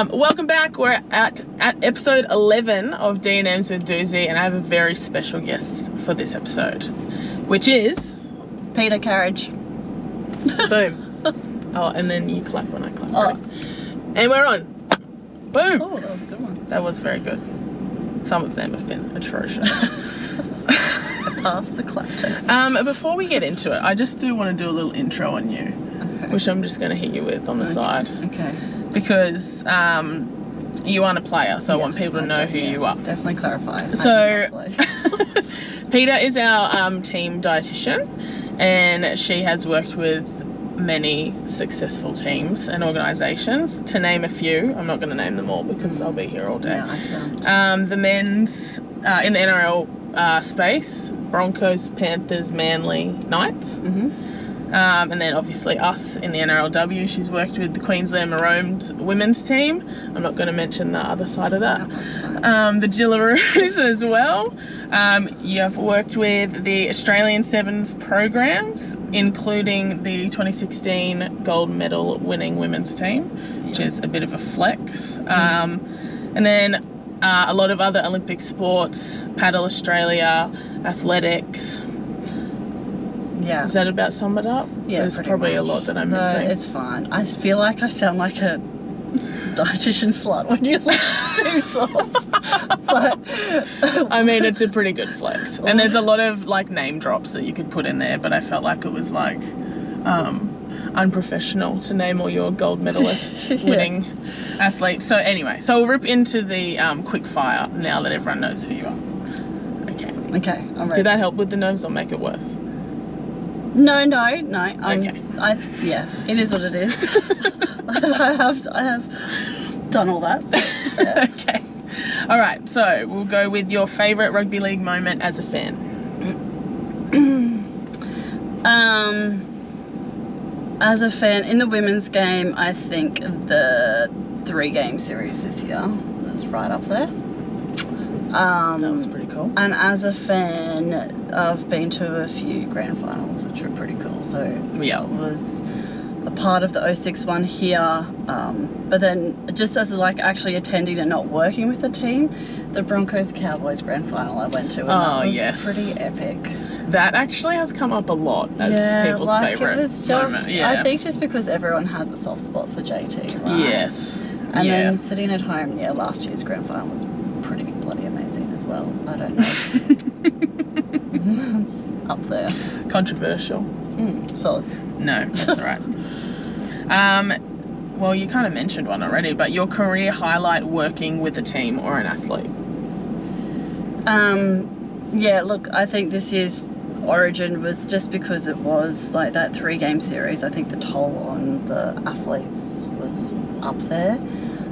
Welcome back. We're at episode 11 of DNMs with Duzzi, and I have a very special guest for this episode, which is Peta Carige. Boom. Oh, and then you clap when I clap. Oh. Ready? And we're on. Boom. Oh, that was a good one. That was very good. Some of them have been atrocious. I passed the clap test. Before we get into it, I just do want to do a little intro on you, which I'm just going to hit you with on the side. Okay. Because you aren't a player, so I want people to know who you are. Definitely clarify. So, Peta is our team dietitian, and she has worked with many successful teams and organisations. To name a few, I'm not going to name them all because I'll be here all day. Yeah, I sound. The men's in the NRL space, Broncos, Panthers, Manly, Knights. And then obviously us in the NRLW. She's worked with the Queensland Maroons women's team. I'm not going to mention the other side of that. The Gillaroos as well. You have worked with the Australian Sevens programs, including the 2016 gold medal winning women's team, which is a bit of a flex. And then a lot of other Olympic sports, Paddle Australia, athletics. Yeah. Does that about sum it up? Yeah, there's probably much. A lot that I'm missing. No, it's fine. I feel like I sound like a dietitian slut when you list names off. But I mean, it's a pretty good flex. And there's a lot of like name drops that you could put in there, but I felt like it was like unprofessional to name all your gold medalist winning athletes. So anyway, so we'll rip into the quick fire now that everyone knows who you are. Okay, I'm ready. Did that help with the nerves or make it worse? No. Okay. Yeah, it is what it is. I have done all that. So, yeah. Okay. All right. So we'll go with your favourite rugby league moment as a fan. As a fan in the women's game, I think the 3-game series this year was right up there. That was pretty cool. And as a fan, I've been to a few grand finals, which were pretty cool. So yeah, it was a part of the 06 one here. But then just as like actually attending and not working with the team, the Broncos Cowboys grand final I went to, and that was pretty epic. That actually has come up a lot as people's favourite it was just, moment. Yeah. I think just because everyone has a soft spot for JT, right? Yes. And then sitting at home, last year's grand final was pretty bloody amazing as well. I don't know. It's up there. Controversial. Sauce. No, that's all right. Well, you kind of mentioned one already, but your career highlight working with a team or an athlete? Yeah, look, I think this year's Origin was just because it was like that 3-game series. I think the toll on the athletes was up there.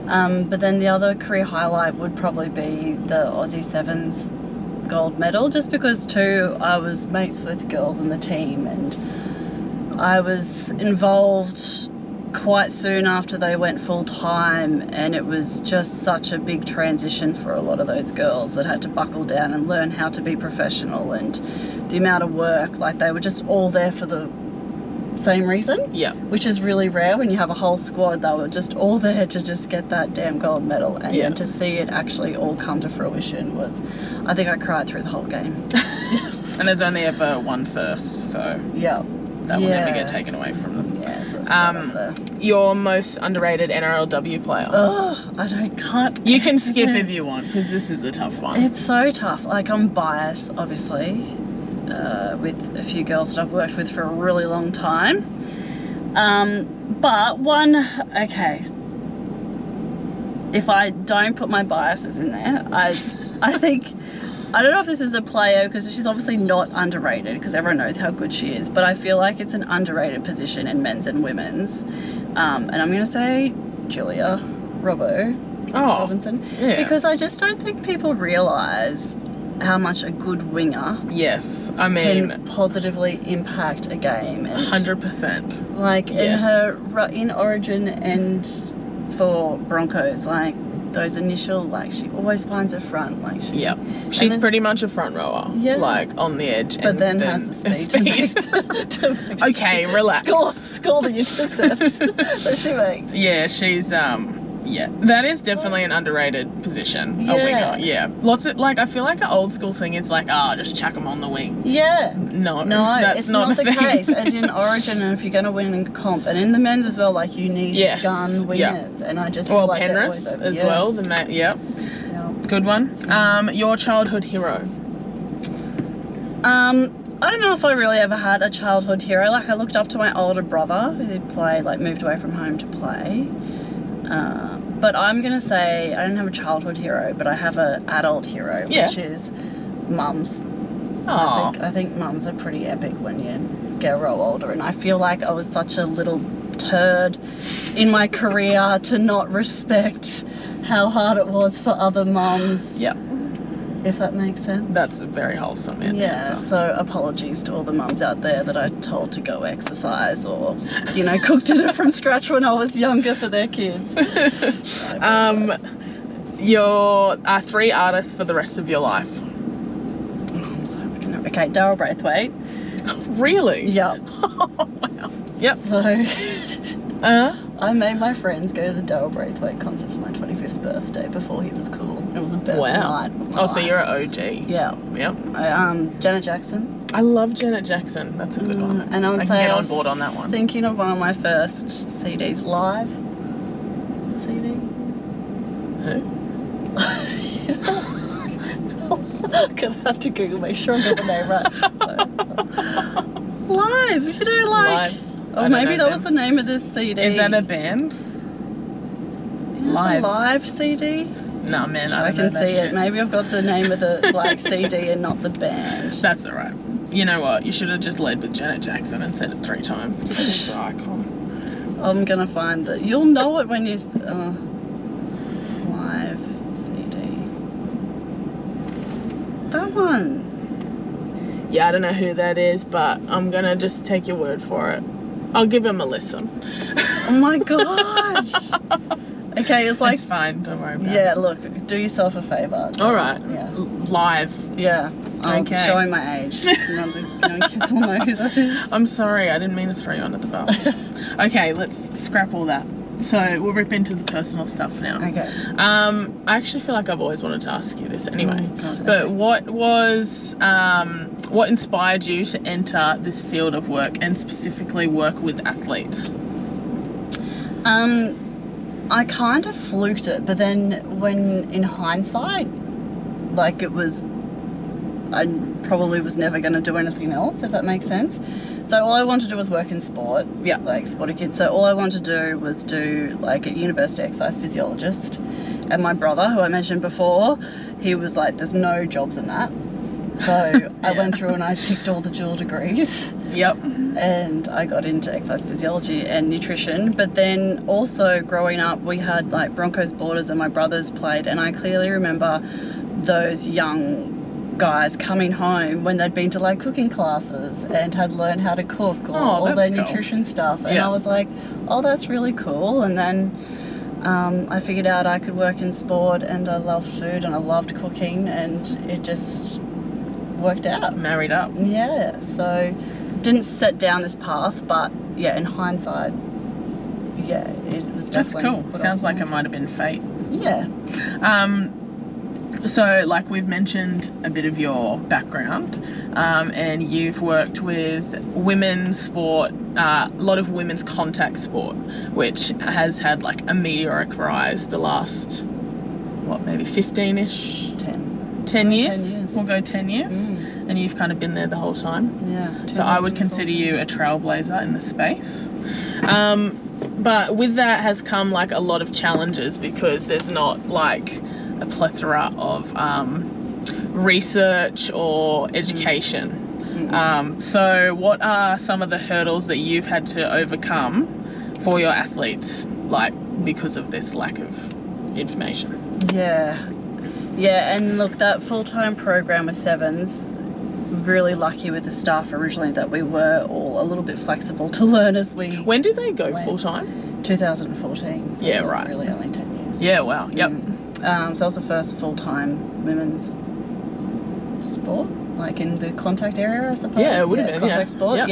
But then the other career highlight would probably be the Aussie Sevens gold medal, just because too I was mates with girls in the team, and I was involved quite soon after they went full time, and it was just such a big transition for a lot of those girls that had to buckle down and learn how to be professional, and the amount of work, like they were just all there for the same reason, which is really rare when you have a whole squad. They were just all there to just get that damn gold medal, and then to see it actually all come to fruition was, I think I cried through the whole game. And there's only ever one first, so that will never get taken away from them. So that's right up there. Your most underrated NRLW player? Can't. You can skip if you want, because this is a tough one. It's so tough. Like, I'm biased, obviously, with a few girls that I've worked with for a really long time. But one, if I don't put my biases in there, I think, I don't know if this is a player, because she's obviously not underrated, because everyone knows how good she is, but I feel like it's an underrated position in men's and women's. And I'm going to say Julia Robinson, because I just don't think people realise how much a good winger can positively impact a game. 100%. Like in Origin and for Broncos, like those initial, like she always finds a front, like she's pretty much a front rower, like on the edge, but then has the speed. To make okay, relax. Score the intercepts that she makes. Yeah, she's Yeah, that is definitely an underrated position. A Yeah. winger. Yeah. Lots of, like, I feel like an old school thing, it's like, just chuck them on the wing. Yeah. No, No, it's not the thing. case. And in Origin, and if you're going to win in comp, and in the men's as well, like, you need Yes. gun wingers. And I just feel like Penrith that as well. Yep. Yeah. Good one. Your childhood hero? I don't know if I really ever had a childhood hero. Like, I looked up to my older brother who moved away from home to play. But I'm going to say I don't have a childhood hero, but I have an adult hero, which is mums. Oh. I think mums are pretty epic when you get a roll older. And I feel like I was such a little turd in my career to not respect how hard it was for other mums. Yep. If that makes sense. That's a very wholesome answer. Yeah, so apologies to all the mums out there that I told to go exercise or, cook dinner from scratch when I was younger for their kids. Your 3 artists for the rest of your life? I'm so fucking... Okay, Daryl Braithwaite. Really? Yep. Oh, wow. Yep. So... I made my friends go to the Daryl Braithwaite concert for my 25th birthday before he was cool. It was the best night of my life. So you're an OG. Yeah. Yep. Janet Jackson. I love Janet Jackson. That's a good one. And I can get on board on that one. Thinking of one of my first CDs live. CD. Who? I'm gonna have to Google, make sure I get the name right. Live. Live. Oh, maybe that was the name of this CD. Is that a band? Live. Live CD? No, man, I can see it. Maybe I've got the name of the CD and not the band. That's alright. You know what? You should have just led with Janet Jackson and said it 3 times because it's an icon. I'm gonna find it. You'll know it when you... live CD. That one. Yeah, I don't know who that is, but I'm gonna just take your word for it. I'll give him a listen. Oh my gosh. Okay, it's like... It's fine, don't worry about it. Yeah, look, do yourself a favour. Alright. Yeah. Live. Yeah. I'm Okay. showing my age. Kids will know who that is. I'm sorry, I didn't mean to throw you on at the bus. Okay, let's scrap all that. So we'll rip into the personal stuff now. Okay. I actually feel like I've always wanted to ask you this anyway. Oh, God, but okay. what inspired you to enter this field of work and specifically work with athletes? I kind of fluked it, but then when in hindsight, like I probably was never going to do anything else, if that makes sense. So all I wanted to do was work in sport, like sporty kids. So all I wanted to do was do like a university exercise physiologist. And my brother, who I mentioned before, he was like, there's no jobs in that. So I went through and I picked all the dual degrees. Yep. And I got into exercise physiology and nutrition. But then also growing up, we had like Broncos Borders and my brothers played. And I clearly remember those young guys coming home when they'd been to like cooking classes and had learned how to cook or all their nutrition stuff. And I was like, oh, that's really cool. And then I figured out I could work in sport, and I loved food and I loved cooking, and it just worked out. Married up. Yeah, so didn't set down this path, but yeah, in hindsight, yeah, it was definitely... That's cool. Sounds like it might have been fate. Yeah. So like we've mentioned a bit of your background, and you've worked with women's sport, a lot of women's contact sport, which has had like a meteoric rise the last, what, maybe 15-ish? 10 years? 10 years. We'll go 10 years. And you've kind of been there the whole time. Yeah. So I would consider you a trailblazer in the space. But with that has come like a lot of challenges, because there's not like a plethora of research or education. So what are some of the hurdles that you've had to overcome for your athletes, like because of this lack of information? Yeah, and look, that full-time program with Sevens, really lucky with the staff originally that we were all a little bit flexible to learn as we... When did they go full-time? 2014. So yeah, it was right. really only 10 years. Yeah, wow, yep. So that was the first full-time women's sport, like in the contact area, I suppose. Yeah, it would have been, contact sport,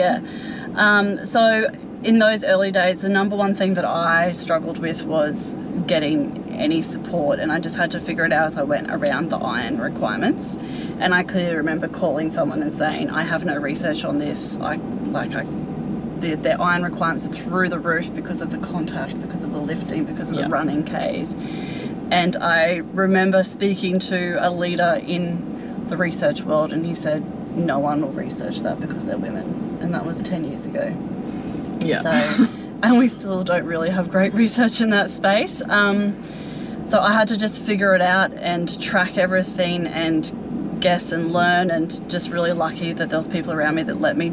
So in those early days, the number one thing that I struggled with was getting any support, and I just had to figure it out as I went around the iron requirements. And I clearly remember calling someone and saying, I have no research on this. Their iron requirements are through the roof because of the contact, because of the lifting, because of the running Ks. And I remember speaking to a leader in the research world, and he said, no one will research that because they're women. And that was 10 years ago. Yeah. So, and we still don't really have great research in that space. So I had to just figure it out and track everything and guess and learn, and just really lucky that there was people around me that let me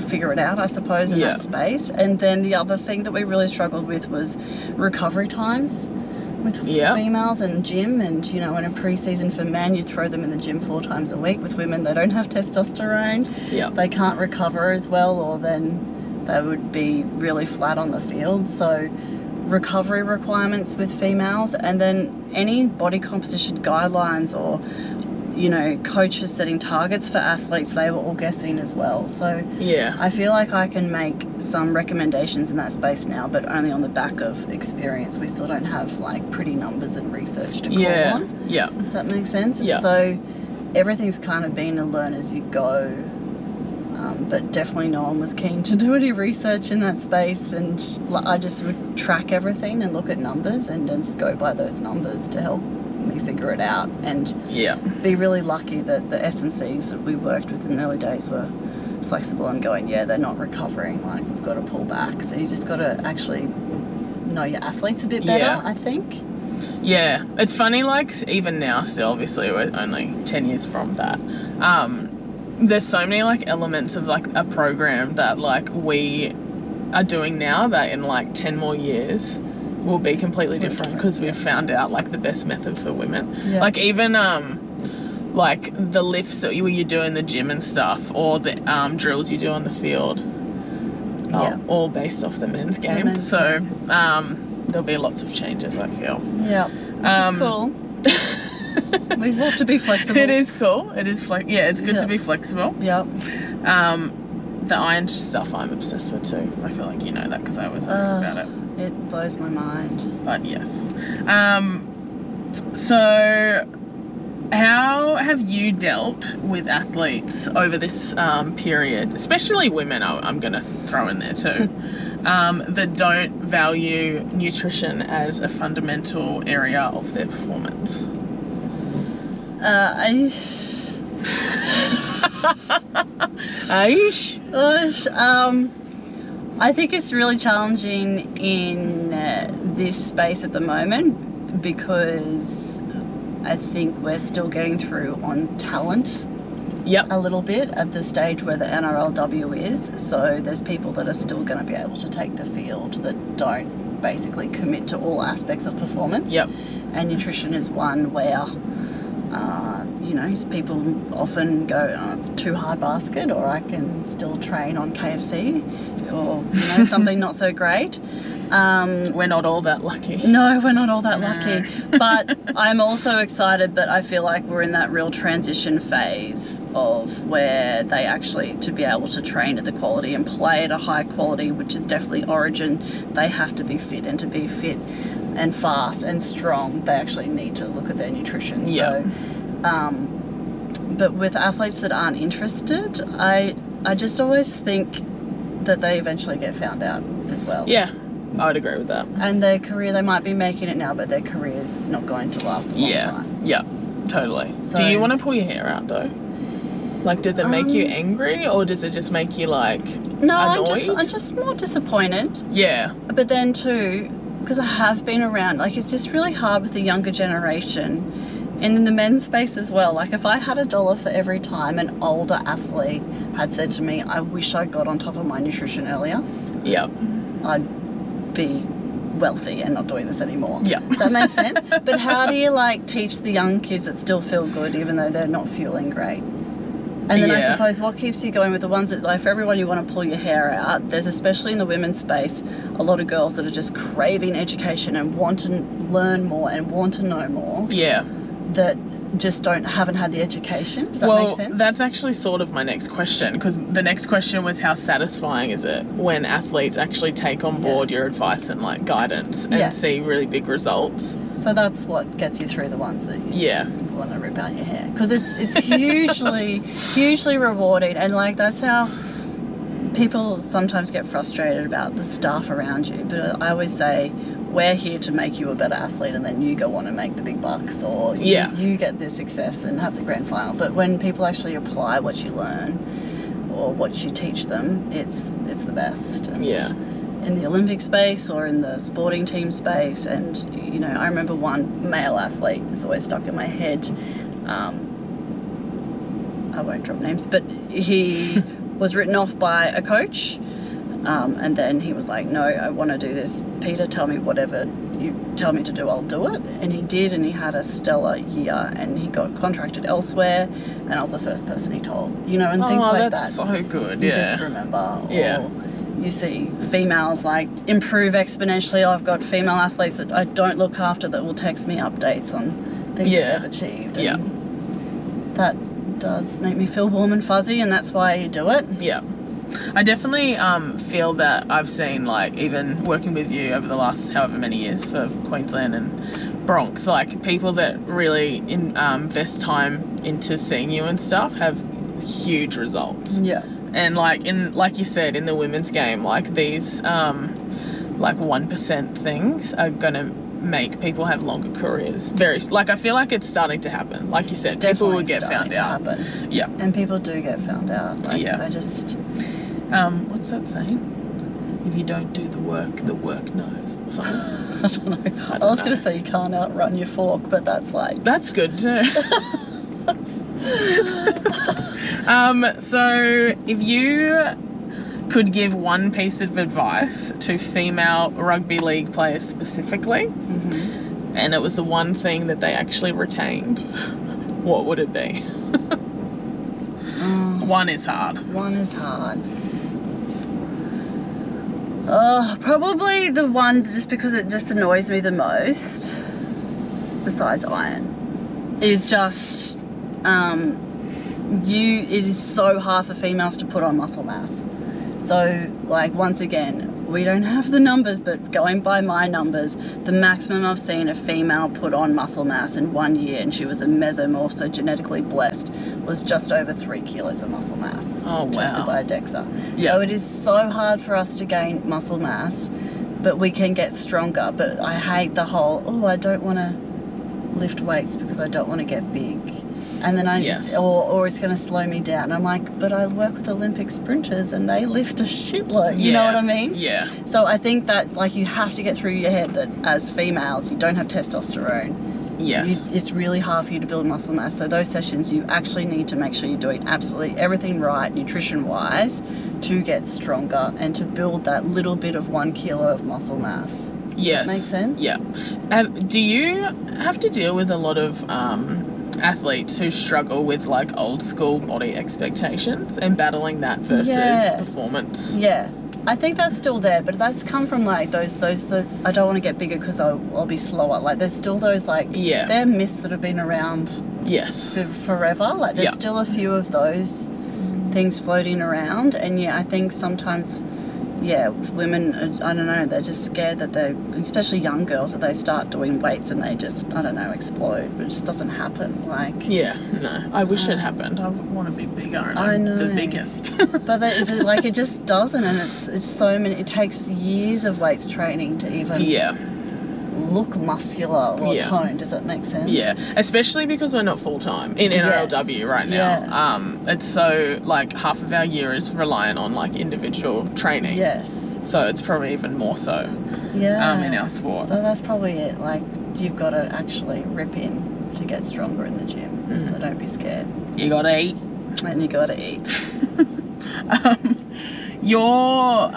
figure it out, I suppose, in that space. And then the other thing that we really struggled with was recovery times with females and gym. And, you know, in a pre-season for men, you'd throw them in the gym 4 times a week. With women, they don't have testosterone. They can't recover as well, or then they would be really flat on the field. So recovery requirements with females, and then any body composition guidelines or, you know, coaches setting targets for athletes, they were all guessing as well. So I feel like I can make some recommendations in that space now, but only on the back of experience. We still don't have like pretty numbers and research to call on. Does that make sense? So everything's kind of been a learn as you go, but definitely no one was keen to do any research in that space, and I just would track everything and look at numbers and just go by those numbers to help me figure it out, and be really lucky that the S&Cs that we worked with in the early days were flexible and going, they're not recovering, like we've got to pull back. So you just got to actually know your athletes a bit better, I think. It's funny, like even now still, obviously we're only 10 years from that, there's so many like elements of like a program that like we are doing now that in like 10 more years will be completely different, because we've found out like the best method for women. Like even like the lifts that you do in the gym and stuff, or the drills you do on the field, all based off the men's game. So there'll be lots of changes, I feel. Which is cool. We have to be flexible. It is cool. It is it's good to be flexible. The iron stuff I'm obsessed with too. I feel like you know that because I always ask about it. It blows my mind. But yes. So how have you dealt with athletes over this period, especially women, I'm going to throw in there too, that don't value nutrition as a fundamental area of their performance? I think it's really challenging in this space at the moment, because I think we're still getting through on talent a little bit at the stage where the NRLW is. So there's people that are still going to be able to take the field that don't basically commit to all aspects of performance. And nutrition is one where you know, people often go, oh, it's too hard basket, or I can still train on KFC, or, you know, something not so great. We're not all that lucky. No, we're not all that lucky. But I'm also excited, but I feel like we're in that real transition phase of where they actually, to be able to train at the quality and play at a high quality, which is definitely Origin, they have to be fit, and to be fit and fast and strong, they actually need to look at their nutrition. So, but with athletes that aren't interested, I just always think that they eventually get found out as well. I would agree with that. And their career, they might be making it now, but their career's not going to last a long time. Totally. So, do you want to pull your hair out though? Like, does it make you angry, or does it just make you like annoyed? I'm just more disappointed. But then too, because I have been around, like, it's just really hard with the younger generation, and in the men's space as well. Like, if I had $1 for every time an older athlete had said to me, I wish I got on top of my nutrition earlier, I'd be wealthy and not doing this anymore. Does that make sense? But how do you like teach the young kids that still feel good even though they're not feeling great? And then I suppose what keeps you going with the ones that, like, for everyone you want to pull your hair out, there's, especially in the women's space, a lot of girls that are just craving education and want to learn more and want to know more. That just haven't had the education. Does that make sense? That's actually sort of my next question, because the next question was how satisfying is it when athletes actually take on board your advice and like guidance and see really big results. So that's what gets you through the ones that you want to rip out your hair, because it's hugely rewarding, and like that's how people sometimes get frustrated about the staff around you. But I always say, we're here to make you a better athlete, and then you go on and make the big bucks, or you get the success and have the grand final. But when people actually apply what you learn or what you teach them, it's the best. And in the Olympic space or in the sporting team space, and you know, I remember one male athlete, it's always stuck in my head. I won't drop names, but he was written off by a coach. And then he was like, no, I want to do this. Peter, tell me whatever you tell me to do, I'll do it. And he did, and he had a stellar year, and he got contracted elsewhere, and I was the first person he told, you know, and things like that. Oh, that's so good, You just remember. Or you see females like improve exponentially. I've got female athletes that I don't look after that will text me updates on things that they've achieved. And that does make me feel warm and fuzzy, and that's why you do it. Yeah. I definitely feel that I've seen, like, even working with you over the last however many years for Queensland and Bronx, like, people that really invest time into seeing you and stuff have huge results. Yeah. And, like you said, in the women's game, like, these, like, 1% things are going to make people have longer careers. I feel like it's starting to happen. Like you said, people will get found out. Yeah. And people do get found out. Like, I just... what's that saying? If you don't do the work knows. Or something. I don't know. I was going to say you can't outrun your fork, but that's like... That's good too. So if you could give one piece of advice to female rugby league players specifically, and it was the one thing that they actually retained, what would it be? One is hard. Probably the one, just because it just annoys me the most, besides iron, is just it is so hard for females to put on muscle mass. So, like, once again, we don't have the numbers, but going by my numbers, the maximum I've seen a female put on muscle mass in 1 year, and she was a mesomorph, so genetically blessed, was just over 3 kilos of muscle mass. Oh, wow. Tested by a DEXA. Yeah. So it is so hard for us to gain muscle mass, but we can get stronger. But I hate the whole, I don't want to lift weights because I don't want to get big. And then or it's going to slow me down. I'm like, but I work with Olympic sprinters and they lift a shitload. You know what I mean? Yeah. So I think that, like, you have to get through your head that as females, you don't have testosterone. Yes. It's really hard for you to build muscle mass. So those sessions, you actually need to make sure you're doing absolutely everything right, nutrition-wise, to get stronger and to build that little bit of 1 kilo of muscle mass. Yes. Does that make sense? Yeah. Do you have to deal with a lot of athletes who struggle with, like, old school body expectations and battling that versus performance? Yeah. I think that's still there, but that's come from, like, those I don't want to get bigger because I'll be slower. Like, there's still those, like, they're myths that have been around for forever. Like, there's still a few of those things floating around. And, I think sometimes, women, I don't know, they're just scared that especially young girls, that they start doing weights and they just, I don't know, explode. But it just doesn't happen. Like, no, I wish it happened. I want to be bigger, and I know. the biggest. But it just doesn't, and it's so many. It takes years of weights training to even look muscular or toned. Does that make sense? Yeah, especially because we're not full time in NRLW right now. It's so, like, half of our year is reliant on, like, individual training. Yes. So it's probably even more so. In our sport. So that's probably it. Like, you've got to actually rip in to get stronger in the gym. So don't be scared. You gotta eat. And you gotta eat. Your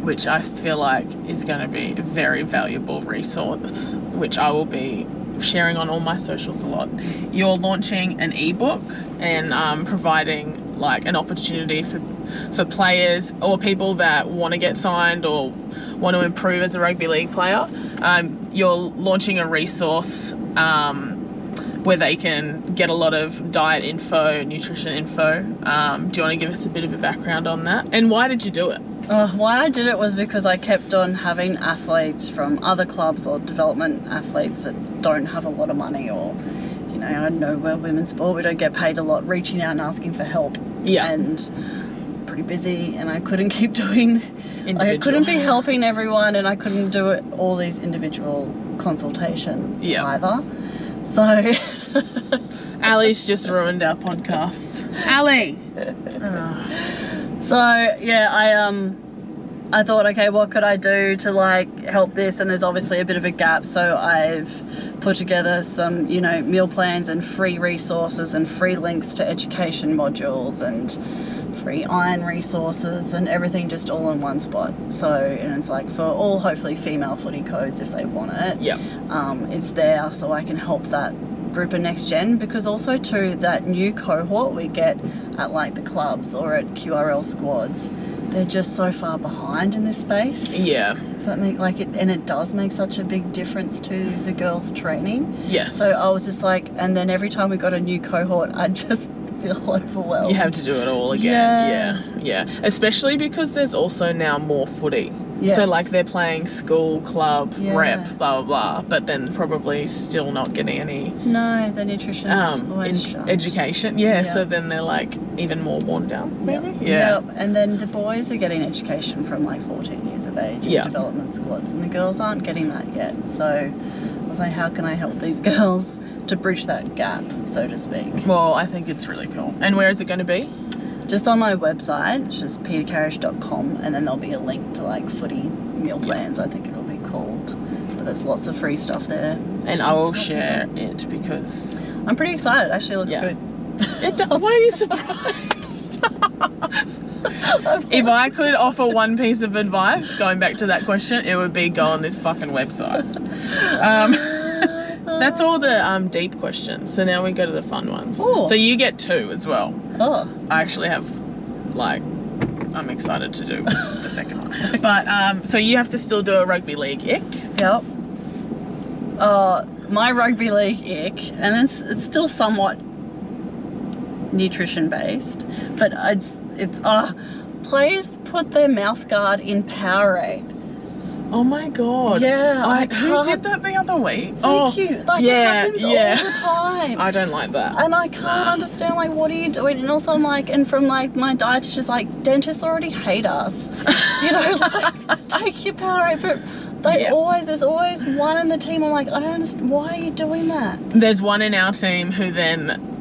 which I feel like is going to be a very valuable resource, which I will be sharing on all my socials a lot. You're launching an ebook and providing, like, an opportunity for players or people that want to get signed or want to improve as a rugby league player. You're launching a resource where they can get a lot of diet info, nutrition info. Do you want to give us a bit of a background on that? And why did you do it? Why I did it was because I kept on having athletes from other clubs or development athletes that don't have a lot of money, or, you know, I know we're women's sport, we don't get paid a lot, reaching out and asking for help. Yeah. And pretty busy, and I couldn't keep doing, I couldn't be helping everyone, and I couldn't do it, all these individual consultations either. So Ali's just ruined our podcast. Ali! So yeah, I thought, okay, what could I do to like help this? And there's obviously a bit of a gap, so I've put together some, you know, meal plans and free resources and free links to education modules and free iron resources and everything just all in one spot. So, and it's like for all hopefully female footy codes if they want it. Yeah. It's there so I can help that group of next gen, because also too that new cohort we get at like the clubs or at QRL squads, they're just so far behind in this space. Yeah. So that make like it, and it does make such a big difference to the girls training. Yes. So I was just like, and then every time we got a new cohort, I'd just feel overwhelmed. You have to do it all again. Yeah. Especially because there's also now more footy. Yes. So like they're playing school, club, rep, blah, blah, blah, but then probably still not getting any... No, the nutrition's always shunned. Education. Yeah, so then they're like even more worn down, maybe? Yep. And then the boys are getting education from like 14 years of age in development squads, and the girls aren't getting that yet. So I was like, how can I help these girls to bridge that gap, so to speak? Well, I think it's really cool. And where is it going to be? Just on my website, which is petacarige.com, and then there'll be a link to like footy meal plans, I think it'll be called. But there's lots of free stuff there. And I will share it because... I'm pretty excited. It actually looks good. It does. Why are you surprised? If I could offer one piece of advice, going back to that question, it would be go on this fucking website. That's all the deep questions. So now we go to the fun ones. Ooh. So you get 2 as well. Oh. I actually have, like, I'm excited to do the second one. But, so you have to still do a rugby league ick. Yep. My rugby league ick, and it's still somewhat nutrition based, but it's players put their mouth guard in Powerade. Oh my god. Yeah. Who did that the other week? Thank you. Like, it happens all the time. I don't like that. And I can't understand, like, what are you doing? And also I'm like, and from like my dietitian's like, dentists already hate us. You know, like, take your Powerade. But there's always one in the team. I'm like, I don't understand, why are you doing that? There's one in our team who then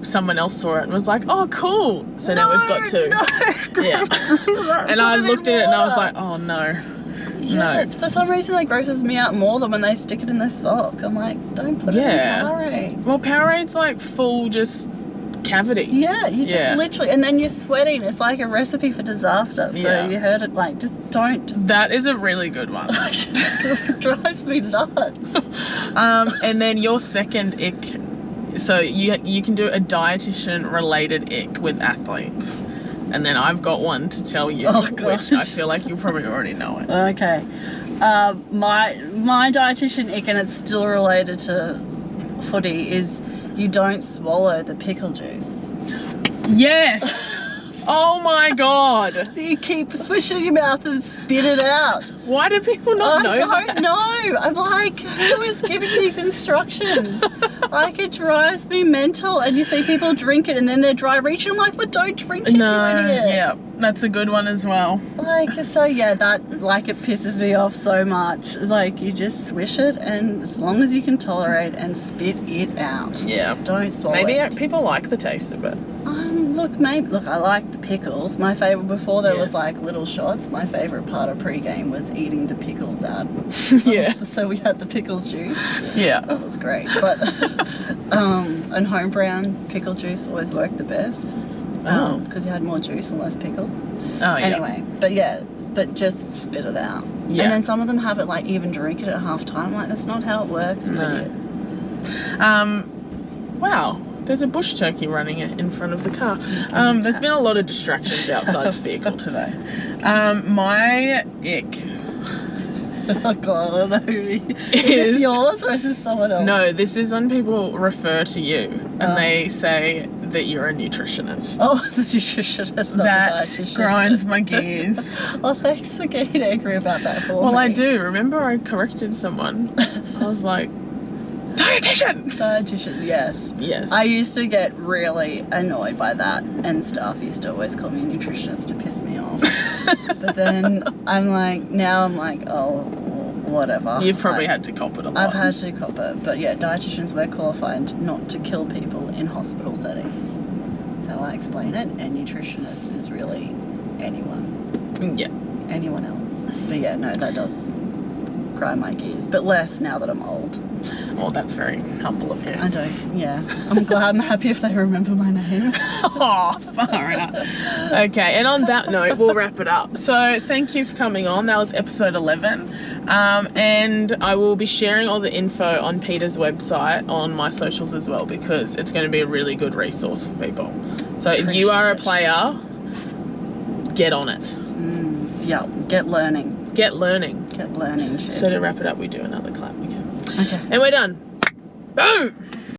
someone else saw it and was like, oh cool. So now we've got 2. Don't do that. And I looked at it and I was like, oh no. Yeah, it's, for some reason that grosses me out more than when they stick it in their sock. I'm like, don't put it in Powerade. Well, Powerade's like full just cavity. Yeah, you just literally, and then you're sweating. It's like a recipe for disaster. So you heard it, like, just don't. That is a really good one. It drives me nuts. And then your second ick, so you can do a dietitian related ick with athletes. And then I've got one to tell you, which I feel like you probably already know it. Okay. My dietitian ick, and it's still related to footy, is you don't swallow the pickle juice. Yes! Oh my god! So you keep swishing in your mouth and spit it out. Why do people not know that? I don't know. I'm like, who is giving these instructions? Like, it drives me mental. And you see people drink it and then they're dry reaching. I'm like, but don't drink it, you idiot. Yeah, that's a good one as well. Like, so yeah, that, like, it pisses me off so much. It's like, you just swish it, and as long as you can tolerate, and spit it out. Yeah. Don't swallow it. Maybe people like the taste of it. Look, I like the pickles. My favourite, before there was like little shots, my favourite part of pre-game was eating the pickles out. So we had the pickle juice. Yeah. That was great. But, and home brown pickle juice always worked the best. Because you had more juice and less pickles. Anyway, but just spit it out. And then some of them have it like even drink it at half time. Like, that's not how it works, idiots. Wow. There's a bush turkey running in front of the car. There's been a lot of distractions outside the vehicle today. My ick. Oh God, I don't know who is this yours or is this someone else? No, this is when people refer to you and they say that you're a nutritionist. Oh, the nutritionist, not That the dietitian. grinds my gears. Well, thanks for getting angry about that for me. Well, I do. Remember I corrected someone. I was like, dietitian! Dietitian, yes. Yes. I used to get really annoyed by that, and staff used to always call me a nutritionist to piss me off. But then now I'm like, oh, whatever. You've probably had to cop it a lot. I've had to cop it, but yeah, dietitians were qualified not to kill people in hospital settings. That's how I explain it, and nutritionist is really anyone. Yeah. Anyone else. But yeah, no, that does grind my gears, but less now that I'm old. Well, that's very humble of you. I don't, yeah. I'm happy if they remember my name. Oh, far out. Okay, and on that note, we'll wrap it up. So thank you for coming on. That was episode 11. And I will be sharing all the info on Peter's website on my socials as well, because it's going to be a really good resource for people. So if you are a player, get on it. Yeah, get learning. Get learning. Get learning shit. So to wrap it up, we do another clap again. Okay. And we're done. Boom!